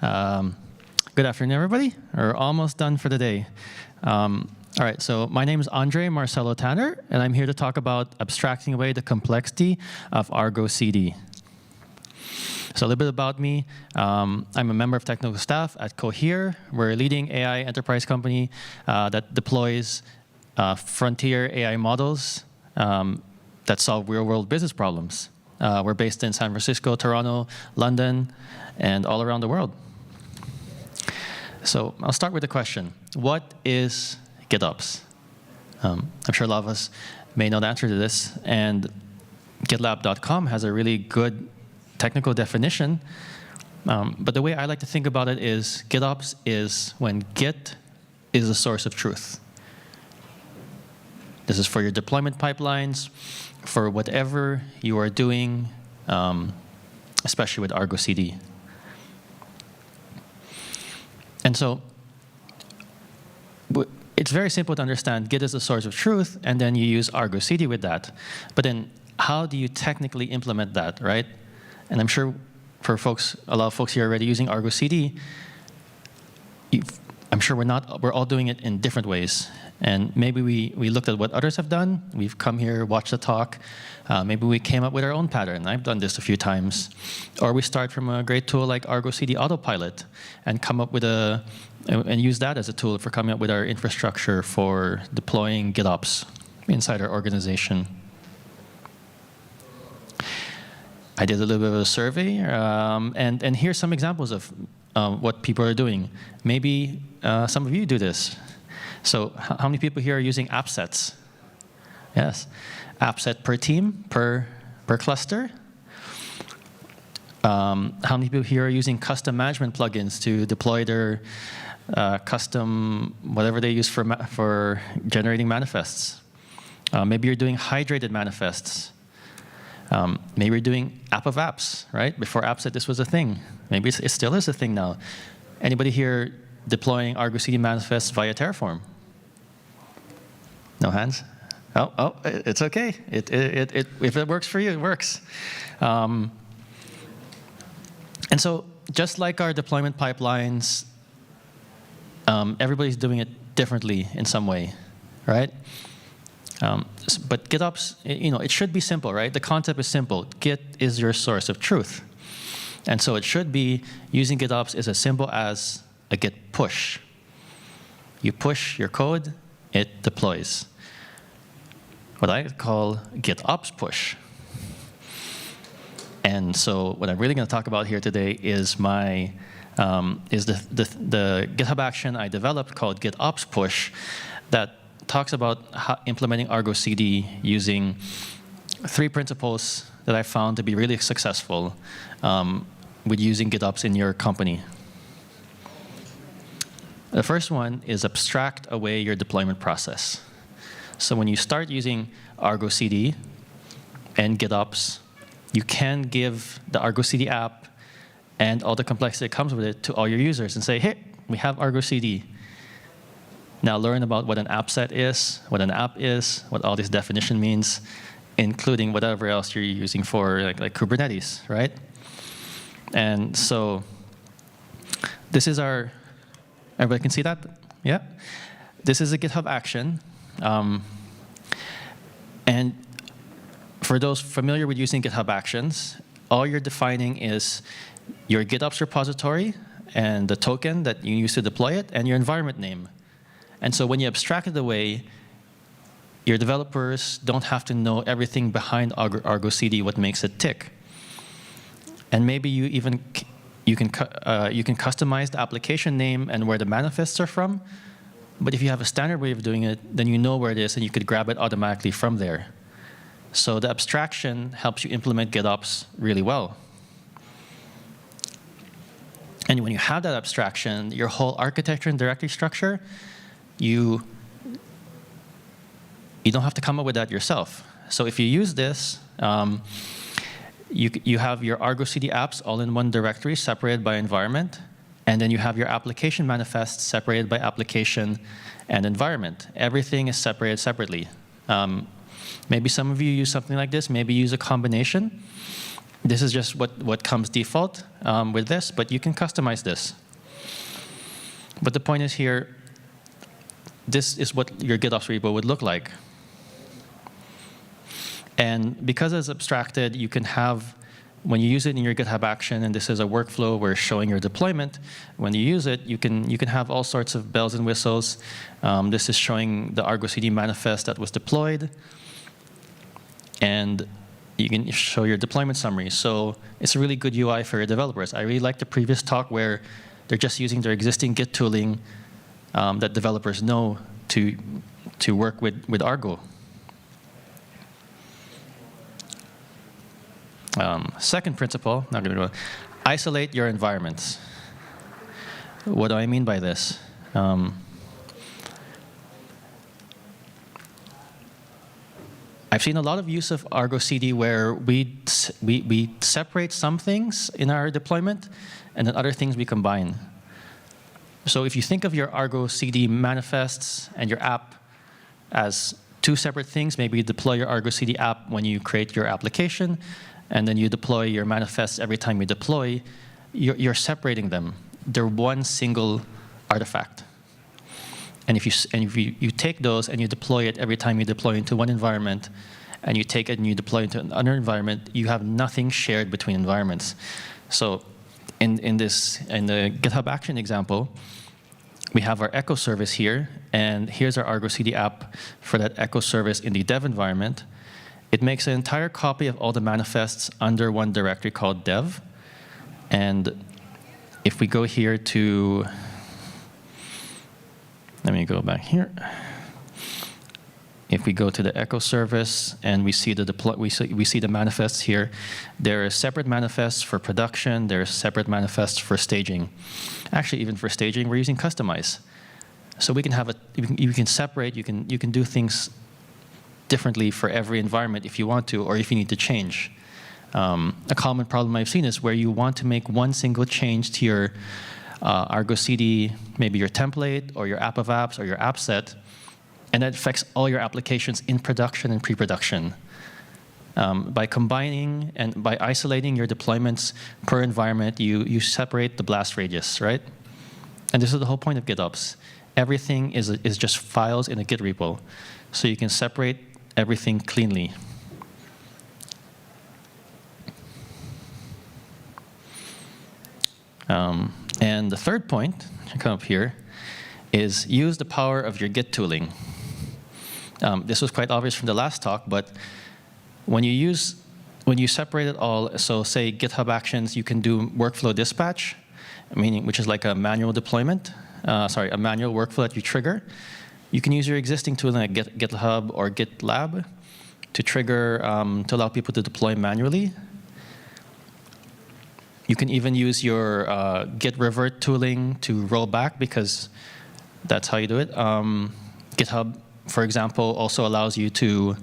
Good afternoon, everybody. We're almost done for the day. All right, so my name is Marcelo-Tanner, and I'm here to talk about abstracting away the complexity of ArgoCD. So a little bit about me. I'm a member of technical staff at Cohere. We're a leading AI enterprise company that deploys frontier AI models that solve real-world business problems. We're based in San Francisco, Toronto, London, and all around the world. So I'll start with the question, what is GitOps? I'm sure a lot of us may know the answer to this, and GitLab.com has a really good technical definition, but the way I like to think about it is GitOps is when Git is the source of truth. This is for your deployment pipelines, for whatever you are doing, especially with ArgoCD. And so it's very simple to understand. Git is the source of truth, and then you use ArgoCD with that. But then how do you technically implement that, right? And I'm sure for folks, a lot of folks here are already using ArgoCD. I'm sure we're all doing it in different ways. And maybe we looked at what others have done. We've come here, watched the talk. Maybe we came up with our own pattern. I've done this a few times. Or we start from a great tool like ArgoCD Autopilot and come up with and use that as a tool for coming up with our infrastructure for deploying GitOps inside our organization. I did a little bit of a survey, and here's some examples of what people are doing. Maybe some of you do this. So how many people here are using app sets? Yes. App set per team, per cluster. How many people here are using custom management plugins to deploy their custom, whatever they use for generating manifests? Maybe you're doing hydrated manifests. Maybe you're doing app of apps, right? Before AppSet, this was a thing. Maybe it still is a thing now. Anybody here deploying ArgoCD manifests via Terraform? No hands? Oh, it's okay. If it works for you, it works. And so just like our deployment pipelines, everybody's doing it differently in some way, right? But GitOps, it should be simple, right? The concept is simple. Git is your source of truth. And so it should be using GitOps is as simple as a git push. You push your code, it deploys. What I call GitOps push. And so what I'm really going to talk about here today is the GitHub Action I developed called GitOps push that talks about implementing ArgoCD using 3 principles that I found to be really successful with using GitOps in your company. The first one is abstract away your deployment process. So when you start using ArgoCD and GitOps, you can give the ArgoCD app and all the complexity that comes with it to all your users and say, hey, we have ArgoCD. Now learn about what an app set is, what an app is, what all this definition means, including whatever else you're using for like Kubernetes, right? And so this is everybody can see that? Yeah? This is a GitHub Action. And for those familiar with using GitHub Actions, all you're defining is your GitOps repository and the token that you use to deploy it and your environment name. And so when you abstract it away, your developers don't have to know everything behind ArgoCD, what makes it tick. And maybe you can customize the application name and where the manifests are from. But if you have a standard way of doing it, then you know where it is and you could grab it automatically from there. So the abstraction helps you implement GitOps really well. And when you have that abstraction, your whole architecture and directory structure, you don't have to come up with that yourself. So if you use this, you have your ArgoCD apps all in one directory separated by environment. And then you have your application manifests separated by application and environment. Everything is separated separately. Maybe some of you use something like this. Maybe use a combination. This is just what comes default with this, but you can customize this. But the point is here, this is what your GitOps repo would look like. And because it's abstracted, you can have, when you use it in your GitHub Action, and this is a workflow where it's showing your deployment, when you use it, you can have all sorts of bells and whistles. This is showing the ArgoCD manifest that was deployed. And you can show your deployment summary. So it's a really good UI for your developers. I really like the previous talk where they're just using their existing Git tooling that developers know to work with Argo. Second principle, not going to go, isolate your environments. What do I mean by this? I've seen a lot of use of ArgoCD where we separate some things in our deployment, and then other things we combine. So if you think of your ArgoCD manifests and your app as two separate things, maybe you deploy your ArgoCD app when you create your application, and then you deploy your manifests every time you deploy, you're separating them. They're one single artifact. And if you take those and you deploy it every time you deploy into one environment, and you take it and you deploy into another environment, you have nothing shared between environments. So in the GitHub Action example, we have our Echo service here, and here's our ArgoCD app for that Echo service in the dev environment. It makes an entire copy of all the manifests under one directory called dev. And if we go here to, let me go back here. If we go to the Echo service and we see the we see the manifests here, there are separate manifests for production. There are separate manifests for staging. Actually, even for staging, we're using customize. So we can have you can separate. You can do things differently for every environment if you want to, or if you need to change. A common problem I've seen is where you want to make one single change to your ArgoCD, maybe your template or your app of apps or your app set, and that affects all your applications in production and pre-production. By combining and by isolating your deployments per environment, you separate the blast radius, right? And this is the whole point of GitOps. Everything is just files in a Git repo, so you can separate everything cleanly. And the third point, I come up here, is use the power of your Git tooling. This was quite obvious from the last talk, but when you separate it all, so say GitHub Actions, you can do workflow dispatch, meaning which is like a manual deployment, a manual workflow that you trigger. You can use your existing tooling like GitHub or GitLab to trigger, to allow people to deploy manually. You can even use your Git revert tooling to roll back, because that's how you do it. GitHub, for example, also allows you to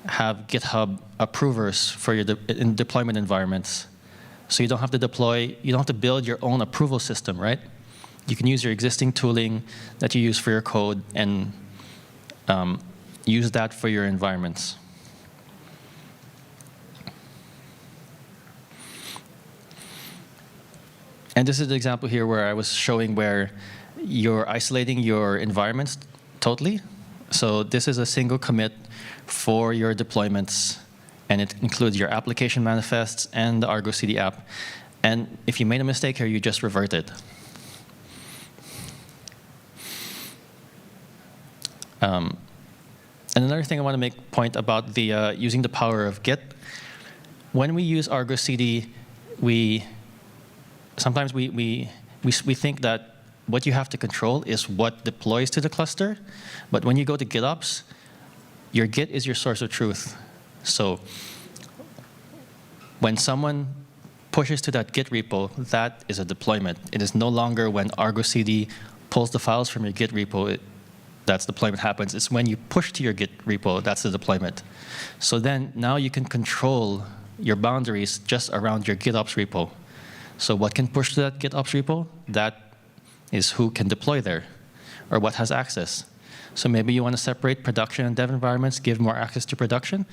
have GitHub approvers for your in deployment environments. So you don't have to deploy, you don't have to build your own approval system, right? You can use your existing tooling that you use for your code and use that for your environments. And this is the example here where I was showing where you're isolating your environments totally. So this is a single commit for your deployments, and it includes your application manifests and the ArgoCD app. And if you made a mistake here, you just revert it. And another thing I want to make point about the using the power of Git. When we use ArgoCD, sometimes we think that what you have to control is what deploys to the cluster. But when you go to GitOps, your Git is your source of truth. So when someone pushes to that Git repo, that is a deployment. It is no longer when ArgoCD pulls the files from your Git repo, that's deployment happens. It's when you push to your Git repo, that's the deployment. So then now you can control your boundaries just around your GitOps repo. So what can push to that GitOps repo? That is who can deploy there, or what has access. So maybe you want to separate production and dev environments, give more access to production.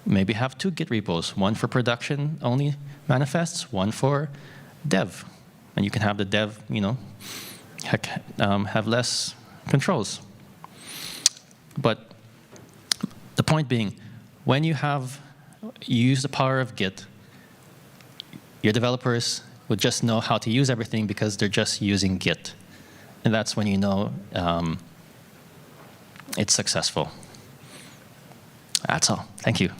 Maybe have 2 Git repos, one for production only manifests, one for dev. And you can have the dev, have less controls. But the point being, when you use the power of Git, your developers would just know how to use everything because they're just using Git. And that's when you know it's successful. That's all. Thank you.